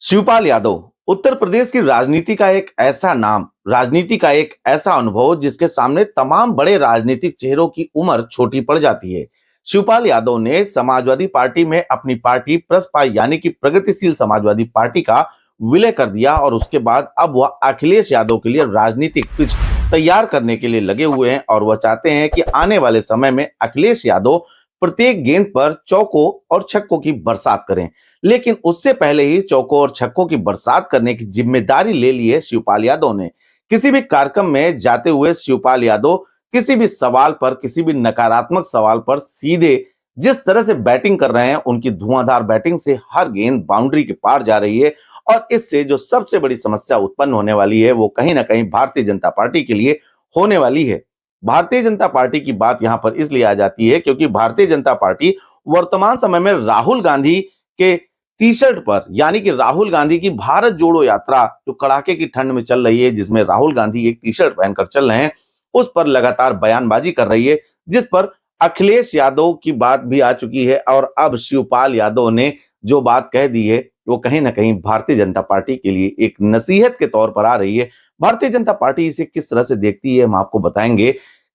शिवपाल यादव उत्तर प्रदेश की राजनीति का एक ऐसा नाम, राजनीति का एक ऐसा अनुभव जिसके सामने तमाम बड़े राजनीतिक चेहरों की उम्र छोटी पड़ जाती है। शिवपाल यादव ने समाजवादी पार्टी में अपनी पार्टी प्रसपा यानी कि प्रगतिशील समाजवादी पार्टी का विलय कर दिया और उसके बाद अब वह अखिलेश यादव के लिए राजनीतिक पिच तैयार करने के लिए लगे हुए हैं और वह चाहते हैं कि आने वाले समय में अखिलेश यादव प्रत्येक गेंद पर चौकों और छक्कों की बरसात करें। लेकिन उससे पहले ही चौकों और छक्कों की बरसात करने की जिम्मेदारी ले ली है शिवपाल यादव ने। किसी भी कार्यक्रम में जाते हुए शिवपाल यादव किसी भी सवाल पर, किसी भी नकारात्मक सवाल पर सीधे जिस तरह से बैटिंग कर रहे हैं, उनकी धुआंधार बैटिंग से हर गेंद बाउंड्री के पार जा रही है और इससे जो सबसे बड़ी समस्या उत्पन्न होने वाली है वो कहीं ना कहीं भारतीय जनता पार्टी के लिए होने वाली है। भारतीय जनता पार्टी की बात यहां पर इसलिए आ जाती है क्योंकि भारतीय जनता पार्टी वर्तमान समय में राहुल गांधी के टी शर्ट पर, यानी कि राहुल गांधी की भारत जोड़ो यात्रा जो कड़ाके की ठंड में चल रही है, जिसमें राहुल गांधी एक टी शर्ट पहनकर चल रहे हैं, उस पर लगातार बयानबाजी कर रही है, जिस पर अखिलेश यादव की बात भी आ चुकी है और अब शिवपाल यादव ने जो बात कह दी है वो कहीं ना कहीं भारतीय जनता पार्टी के लिए एक नसीहत के तौर पर आ रही है। भारतीय जनता पार्टी इसे किस तरह से देखती है हम आपको बताएंगे।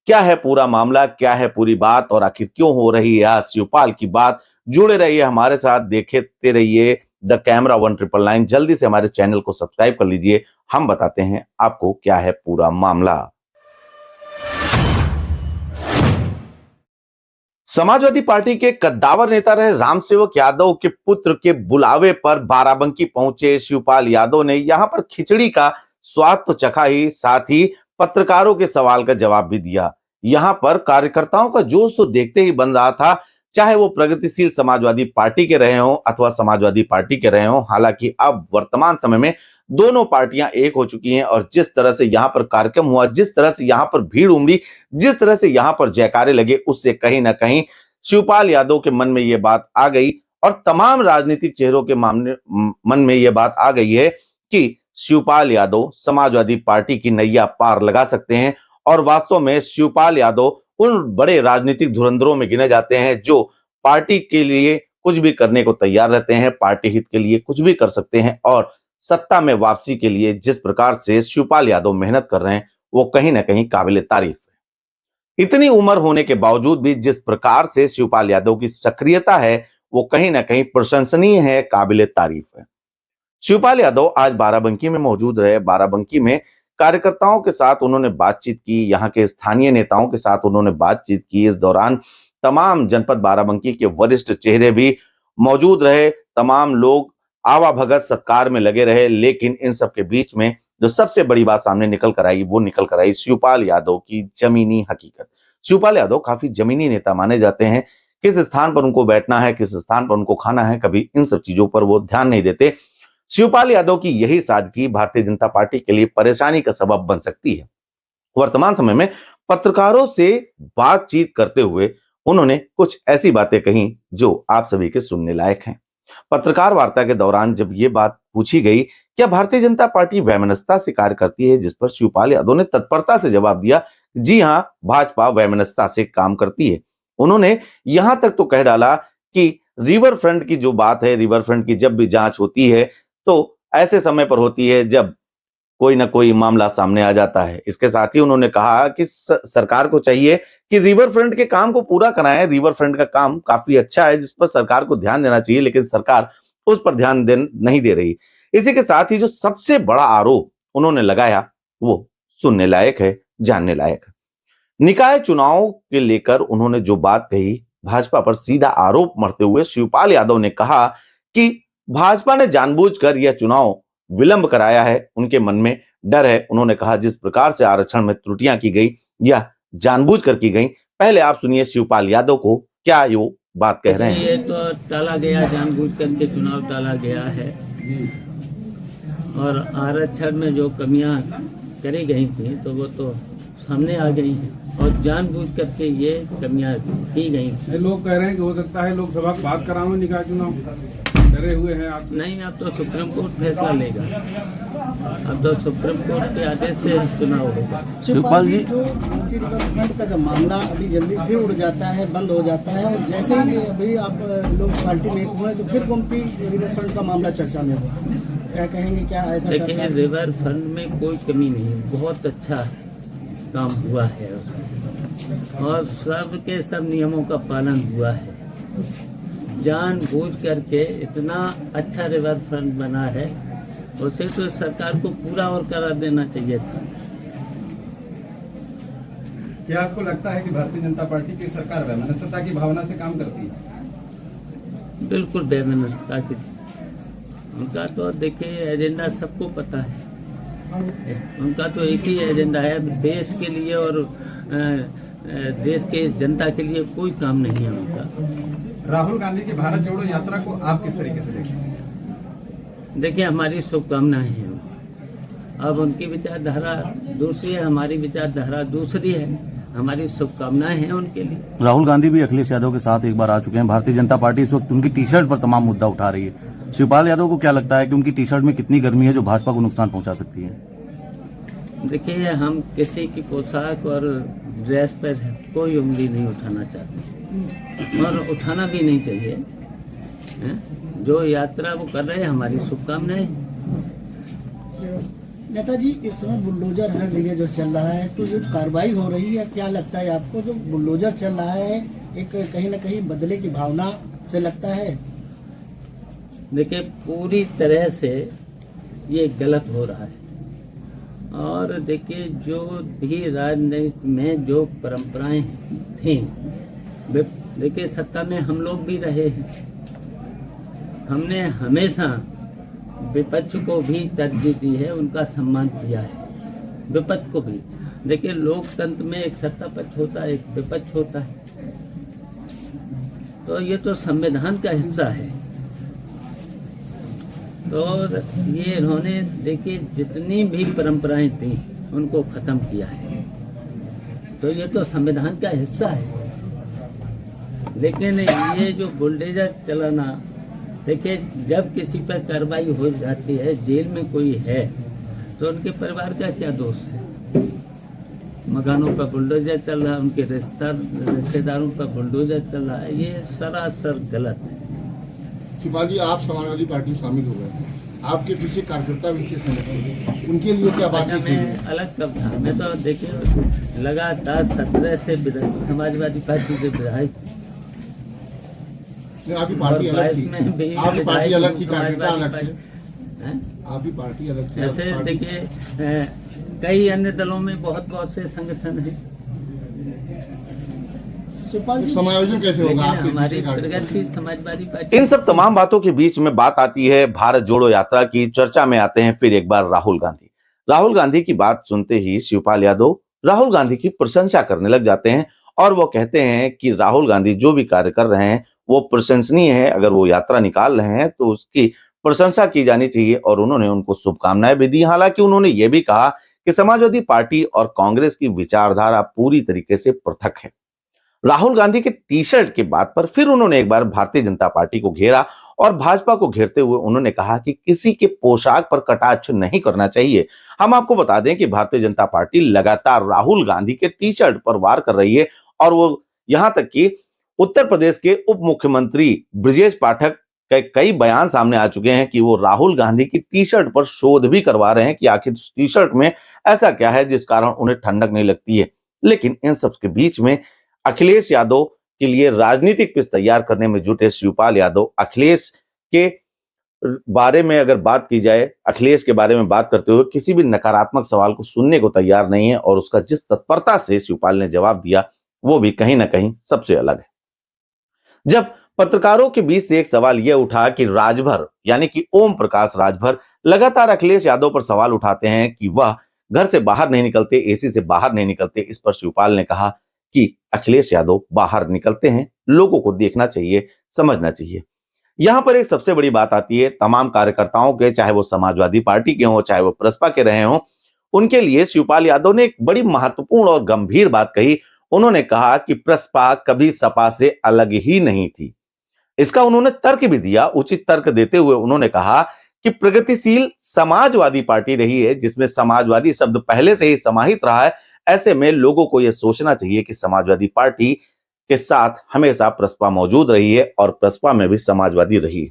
क्या है पूरा मामला, क्या है पूरी बात और आखिर क्यों हो रही है आज शिवपाल की बात, जुड़े रहिए हमारे साथ, देखते रहिए द कैमरा 1999। जल्दी से हमारे चैनल को सब्सक्राइब कर लीजिए, हम बताते हैं आपको क्या है पूरा मामला। समाजवादी पार्टी के कद्दावर नेता रहे रामसेवक यादव के पुत्र के बुलावे पर बाराबंकी पहुंचे शिवपाल यादव ने यहां पर खिचड़ी का स्वाद तो चखा ही, साथ ही पत्रकारों के सवाल का जवाब भी दिया। यहां पर कार्यकर्ताओं का जोश तो देखते ही बन रहा था, चाहे वो प्रगतिशील समाजवादी पार्टी के रहे हों अथवा समाजवादी पार्टी के रहे हों। हालांकि अब वर्तमान समय में दोनों पार्टियां एक हो चुकी हैं और जिस तरह से यहां पर कार्यक्रम हुआ, जिस तरह से यहां पर भीड़ उमड़ी, जिस तरह से यहां पर जयकारे लगे, उससे कहीं ना कहीं शिवपाल यादव के मन में यह बात आ गई और तमाम राजनीतिक चेहरों के मन में यह बात आ गई है कि शिवपाल यादव समाजवादी पार्टी की नैया पार लगा सकते हैं। और वास्तव में शिवपाल यादव उन बड़े राजनीतिक धुरंधरों में गिने जाते हैं जो पार्टी के लिए कुछ भी करने को तैयार रहते हैं, पार्टी हित के लिए कुछ भी कर सकते हैं और सत्ता में वापसी के लिए जिस प्रकार से शिवपाल यादव मेहनत कर रहे हैं वो कहीं ना कहीं काबिले तारीफ है। इतनी उम्र होने के बावजूद भी जिस प्रकार से शिवपाल यादव की सक्रियता है वो कहीं ना कहीं प्रशंसनीय है, काबिले तारीफ है। शिवपाल यादव आज बाराबंकी में मौजूद रहे। बाराबंकी में कार्यकर्ताओं के साथ उन्होंने बातचीत की, यहाँ के स्थानीय नेताओं के साथ उन्होंने बातचीत की। इस दौरान तमाम जनपद बाराबंकी के वरिष्ठ चेहरे भी मौजूद रहे, तमाम लोग आवा भगत सत्कार में लगे रहे। लेकिन इन सब के बीच में जो सबसे बड़ी बात सामने निकल कर आई वो निकल कर आई शिवपाल यादव की जमीनी हकीकत। शिवपाल यादव काफी जमीनी नेता माने जाते हैं। किस स्थान पर उनको बैठना है, किस स्थान पर उनको खाना है, कभी इन सब चीजों पर वो ध्यान नहीं देते। शिवपाल यादव की यही सादगी भारतीय जनता पार्टी के लिए परेशानी का सबब बन सकती है। वर्तमान समय में पत्रकारों से बातचीत करते हुए उन्होंने कुछ ऐसी बातें कही जो आप सभी के सुनने लायक हैं। पत्रकार वार्ता के दौरान जब ये बात पूछी गई क्या भारतीय जनता पार्टी वैमनस्यता से कार्य करती है, जिस पर शिवपाल यादव ने तत्परता से जवाब दिया, जी हां, भाजपा वैमनस्यता से काम करती है। उन्होंने यहां तक तो कह डाला कि रिवर फ्रंट की जो बात है, रिवर फ्रंट की जब भी जांच होती है तो ऐसे समय पर होती है जब कोई ना कोई मामला सामने आ जाता है। इसके साथ ही उन्होंने कहा कि सरकार को चाहिए कि रिवर फ्रंट के काम को पूरा कराएं। रिवर फ्रंट का काम काफी अच्छा है जिस पर सरकार को ध्यान देना चाहिए, लेकिन सरकार उस पर ध्यान नहीं दे रही। इसी के साथ ही जो सबसे बड़ा आरोप उन्होंने लगाया वो सुनने लायक है, जानने लायक है। निकाय चुनाव के लेकर उन्होंने जो बात कही, भाजपा पर सीधा आरोप मरते हुए शिवपाल यादव ने कहा कि भाजपा ने जानबूझकर यह चुनाव विलंब कराया है, उनके मन में डर है। उन्होंने कहा जिस प्रकार से आरक्षण में त्रुटियां की गई यह जानबूझकर की गई। पहले आप सुनिए शिवपाल यादव को क्या ये बात कह रहे हैं। ये तो टाला गया, जानबूझकर के चुनाव टाला गया है और आरक्षण में जो कमियां करी गई थी तो वो तो सामने आ गई हैं और जानबूझ करके ये कमियां की गई। लोग कह रहे हैं कि हो सकता है लोकसभा की बात कराओ निकाय चुनाव। डरे हुए हैं आप? नहीं, अब तो सुप्रीम कोर्ट फैसला लेगा। अब तो सुप्रीम कोर्ट के आदेश से चुनाव होगा। शिवपाल जी, जो गोमती रिवर फ्रंट का जब मामला अभी जल्दी फिर उड़ जाता है, बंद हो जाता है, और जैसे ही अभी आप लोग पार्टी में एक हुए तो फिर गोमती रिवर फ्रंट का मामला चर्चा में हुआ, क्या कहेंगे? क्या ऐसा देखिए, सरकार रिवर फ्रंट में कोई कमी नहीं, बहुत अच्छा काम हुआ है और सबके सब नियमों का पालन हुआ है। जानबूझ करके इतना अच्छा रिवर फ्रंट बना है, उसे तो सरकार को पूरा और करा देना चाहिए था। क्या आपको लगता है कि भारतीय जनता पार्टी की सरकार वैमनस्यता की भावना से काम करती है? बिल्कुल बेमनस्यता की। उनका तो देखिए एजेंडा सबको पता है, उनका तो एक ही एजेंडा है, देश के लिए और देश के जनता के लिए कोई काम नहीं है उनका। राहुल गांधी की भारत जोड़ो यात्रा को आप किस तरीके से देखते हैं? देखिए, हमारी शुभकामनाएं हैं। अब उनकी विचारधारा दूसरी है, हमारी विचारधारा दूसरी है। हमारी शुभकामनाएं हैं उनके लिए। राहुल गांधी भी अखिलेश यादव के साथ एक बार आ चुके हैं। भारतीय जनता पार्टी इस वक्त उनकी टी शर्ट पर तमाम मुद्दा उठा रही है। शिवपाल यादव को क्या लगता है कि उनकी टी शर्ट में कितनी गर्मी है जो भाजपा को नुकसान पहुंचा सकती है? देखिए, हम किसी की पोशाक और ड्रेस पर कोई उंगली नहीं उठाना चाहते और उठाना भी नहीं चाहिए। जो यात्रा वो कर रहे हैं, हमारी शुभकामनाएं। नेताजी, इस समय बुलडोजर हर जगह जो चल रहा है, तो जो कार्रवाई हो रही है, क्या लगता है आपको? जो बुलडोजर चल रहा है, एक कहीं ना कहीं बदले की भावना से लगता है? देखिए, पूरी तरह से ये गलत हो रहा है। और देखिए, जो भी राजनीति में जो परंपराएं थी, देखिए सत्ता में हम लोग भी रहे हैं। हमने हमेशा विपक्ष को भी तरजीह दी है, उनका सम्मान किया है, विपक्ष को भी। देखिए, लोकतंत्र में एक सत्ता पक्ष होता है, एक विपक्ष होता है, तो ये तो संविधान का हिस्सा है। तो ये इन्होंने देखिए जितनी भी परंपराएं थी उनको खत्म किया है, तो ये तो संविधान का हिस्सा है। लेकिन ये जो बुलडोजर चलाना, देखिए जब किसी पर कार्रवाई हो जाती है, जेल में कोई है, तो उनके परिवार का क्या दोष है? मकानों पर बुलडोजर चल रहा है, उनके रिश्तेदारों पर बुलडोजर चल रहा है, ये सरासर गलत है। शिवपाल जी, आप समाजवादी पार्टी में शामिल हो गए, आपके पीछे कार्यकर्ता विशेष संगठन, उनके लिए क्या बातचीत हुई? मैं अलग कब था? मैं तो देखिए लगातार 17 से समाजवादी पार्टी से विधायक, आपकी पार्टी अलग थी, आपकी पार्टी अलग थी, कार्यकर्ता अलग थे, हैं? आपकी पार्टी अलग थी। ऐसे देखिए कई अन्य दलों में बहुत से संगठन हैं। समायोजन कैसे होगा आपके हमारी पीछे कार्यकर्ता? प्रगतिशील समाजवादी पार्टी। इन सब तमाम बातों के बीच में बात आती है भारत जोड़ो यात्रा की। चर्चा में आते हैं फिर एक बार राहुल गांधी। राहुल गांधी की बात सुनते ही शिवपाल यादव राहुल गांधी की प्रशंसा करने लग जाते हैं और वो कहते हैं कि राहुल गांधी जो भी कार्य कर रहे हैं वो प्रशंसनीय है। अगर वो यात्रा निकाल रहे हैं तो उसकी प्रशंसा की जानी चाहिए और उन्होंने उनको शुभकामनाएं भी दी। हालांकि उन्होंने ये भी कहा कि समाजवादी पार्टी और कांग्रेस की विचारधारा पूरी तरीके से पृथक है। राहुल गांधी के टी शर्ट की बात पर फिर उन्होंने एक बार भारतीय जनता पार्टी को घेरा और भाजपा को घेरते हुए उन्होंने कहा कि किसी के पोशाक पर कटाक्ष नहीं करना चाहिए। हम आपको बता दें कि भारतीय जनता पार्टी लगातार राहुल गांधी के टी शर्ट पर वार कर रही है और वो यहां तक कि उत्तर प्रदेश के उप मुख्यमंत्री ब्रजेश पाठक के कई बयान सामने आ चुके हैं कि वो राहुल गांधी की टी शर्ट पर शोध भी करवा रहे हैं कि आखिर टी शर्ट में ऐसा क्या है जिस कारण उन्हें ठंडक नहीं लगती है। लेकिन इन सब के बीच में अखिलेश यादव के लिए राजनीतिक पिच तैयार करने में जुटे शिवपाल यादव अखिलेश के बारे में अगर बात की जाए, अखिलेश के बारे में बात करते हुए किसी भी नकारात्मक सवाल को सुनने को तैयार नहीं है और उसका जिस तत्परता से शिवपाल ने जवाब दिया वो भी कहीं ना कहीं सबसे अलग है। जब पत्रकारों के बीच से एक सवाल यह उठा कि राजभर यानी कि ओम प्रकाश राजभर लगातार अखिलेश यादव पर सवाल उठाते हैं कि वह घर से बाहर नहीं निकलते, एसी से बाहर नहीं निकलते, इस पर शिवपाल ने कहा कि अखिलेश यादव बाहर निकलते हैं, लोगों को देखना चाहिए, समझना चाहिए। यहां पर एक सबसे बड़ी बात आती है तमाम कार्यकर्ताओं के, चाहे वो समाजवादी पार्टी के हों, चाहे वो प्रसपा के रहे हों, उनके लिए शिवपाल यादव ने एक बड़ी महत्वपूर्ण और गंभीर बात कही। उन्होंने कहा कि प्रसपा कभी सपा से अलग ही नहीं थी। इसका उन्होंने तर्क भी दिया। उचित तर्क देते हुए उन्होंने कहा कि प्रगतिशील समाजवादी पार्टी रही है, जिसमें समाजवादी शब्द पहले से ही समाहित रहा है। ऐसे में लोगों को यह सोचना चाहिए कि समाजवादी पार्टी के साथ हमेशा प्रसपा मौजूद रही है और प्रसपा में भी समाजवादी रही है।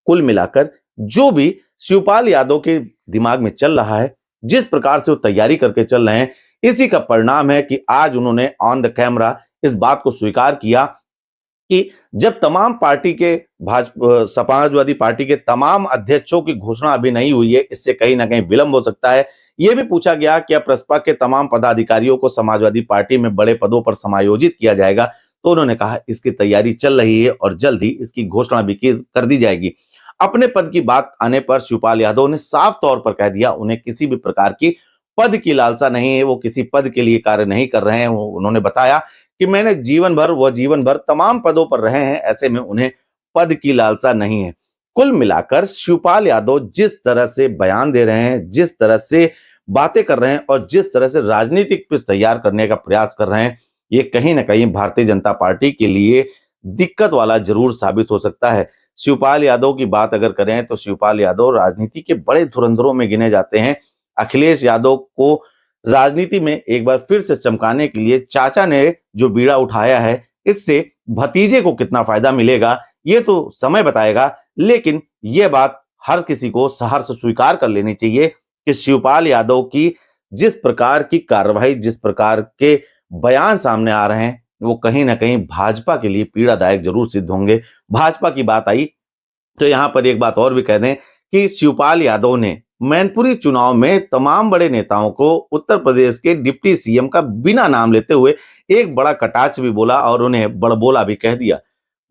कुल मिलाकर जो भी शिवपाल यादव के दिमाग में चल रहा है, जिस प्रकार से वो तैयारी करके चल रहे हैं, इसी का परिणाम है कि आज उन्होंने ऑन द कैमरा इस बात को स्वीकार किया कि जब तमाम पार्टी के भाजपा समाजवादी पार्टी के तमाम अध्यक्षों की घोषणा अभी नहीं हुई है, इससे कहीं ना कहीं विलंब हो सकता है। यह भी पूछा गया कि अब प्रसपा के तमाम पदाधिकारियों को समाजवादी पार्टी में बड़े पदों पर समायोजित किया जाएगा, तो उन्होंने कहा इसकी तैयारी चल रही है और जल्द ही इसकी घोषणा भी कर दी जाएगी। अपने पद की बात आने पर शिवपाल यादव ने साफ तौर पर कह दिया उन्हें किसी भी प्रकार की पद की लालसा नहीं है, वो किसी पद के लिए कार्य नहीं कर रहे हैं। उन्होंने बताया कि मैंने जीवन भर तमाम पदों पर रहे हैं, ऐसे में उन्हें पद की लालसा नहीं है। कुल मिलाकर शिवपाल यादव जिस तरह से बयान दे रहे हैं, जिस तरह से बातें कर रहे हैं और जिस तरह से राजनीतिक पिच तैयार करने का प्रयास कर रहे हैं, ये कहीं ना कहीं भारतीय जनता पार्टी के लिए दिक्कत वाला जरूर साबित हो सकता है। शिवपाल यादव की बात अगर करें तो शिवपाल यादव राजनीति के बड़े धुरंधरों में गिने जाते हैं। अखिलेश यादव को राजनीति में एक बार फिर से चमकाने के लिए चाचा ने जो बीड़ा उठाया है, इससे भतीजे को कितना फायदा मिलेगा ये तो समय बताएगा। लेकिन यह बात हर किसी को सहर्ष स्वीकार कर लेनी चाहिए कि शिवपाल यादव की जिस प्रकार की कार्रवाई, जिस प्रकार के बयान सामने आ रहे हैं, वो कहीं ना कहीं भाजपा के लिए पीड़ादायक जरूर सिद्ध होंगे। भाजपा की बात आई तो यहां पर एक बात और भी कह दें कि शिवपाल यादव ने मैनपुरी चुनाव में तमाम बड़े नेताओं को उत्तर प्रदेश के डिप्टी सीएम का बिना नाम लेते हुए एक बड़ा कटाक्ष भी बोला और उन्हें बड़बोला भी कह दिया।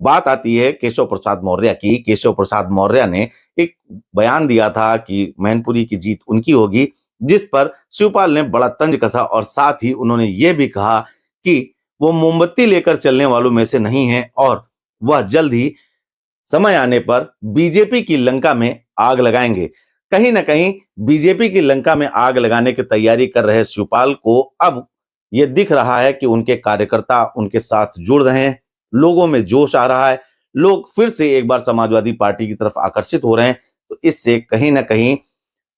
बात आती है केशव प्रसाद मौर्य की। केशव प्रसाद मौर्य ने एक बयान दिया था कि मैनपुरी की जीत उनकी होगी, जिस पर शिवपाल ने बड़ा तंज कसा और साथ ही उन्होंने ये भी कहा कि वो मोमबत्ती लेकर चलने वालों में से नहीं है और वह जल्द ही समय आने पर बीजेपी की लंका में आग लगाएंगे। कहीं ना कहीं बीजेपी की लंका में आग लगाने की तैयारी कर रहे शिवपाल को अब यह दिख रहा है कि उनके कार्यकर्ता उनके साथ जुड़ रहे हैं, लोगों में जोश आ रहा है, लोग फिर से एक बार समाजवादी पार्टी की तरफ आकर्षित हो रहे हैं। तो इससे कहीं ना कहीं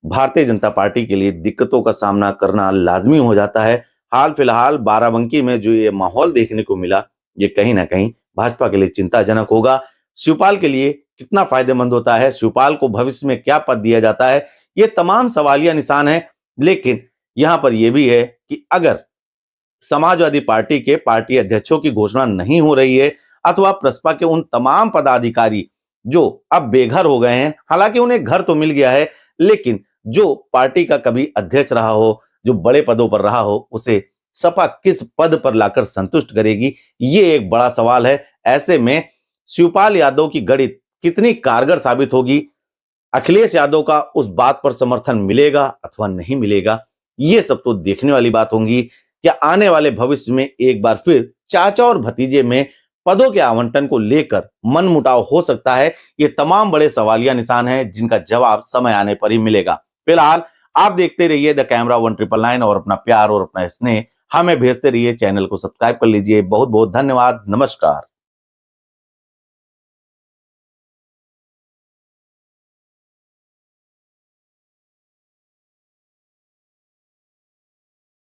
भारतीय जनता पार्टी के लिए दिक्कतों का सामना करना लाजमी हो जाता है। हाल फिलहाल बाराबंकी में जो ये माहौल देखने को मिला, ये कहीं ना कहीं भाजपा के लिए चिंताजनक होगा। शिवपाल के लिए कितना फायदेमंद होता है, शिवपाल को भविष्य में क्या पद दिया जाता है, ये तमाम सवालिया निशान है। लेकिन यहां पर यह भी है कि अगर समाजवादी पार्टी के पार्टी अध्यक्षों की घोषणा नहीं हो रही है अथवा प्रसपा के उन तमाम पदाधिकारी जो अब बेघर हो गए हैं, हालांकि उन्हें घर तो मिल गया है, लेकिन जो पार्टी का कभी अध्यक्ष रहा हो, जो बड़े पदों पर रहा हो, उसे सपा किस पद पर लाकर संतुष्ट करेगी, ये एक बड़ा सवाल है। ऐसे में शिवपाल यादव की गणित कितनी कारगर साबित होगी, अखिलेश यादव का उस बात पर समर्थन मिलेगा अथवा नहीं मिलेगा, ये सब तो देखने वाली बात होगी। क्या आने वाले भविष्य में एक बार फिर चाचा और भतीजे में पदों के आवंटन को लेकर मनमुटाव हो सकता है? ये तमाम बड़े सवालिया निशान हैं जिनका जवाब समय आने पर ही मिलेगा। फिलहाल आप देखते रहिए द कैमरा 1999 और अपना प्यार और अपना स्नेह हमें भेजते रहिए। चैनल को सब्सक्राइब कर लीजिए। बहुत बहुत धन्यवाद। नमस्कार।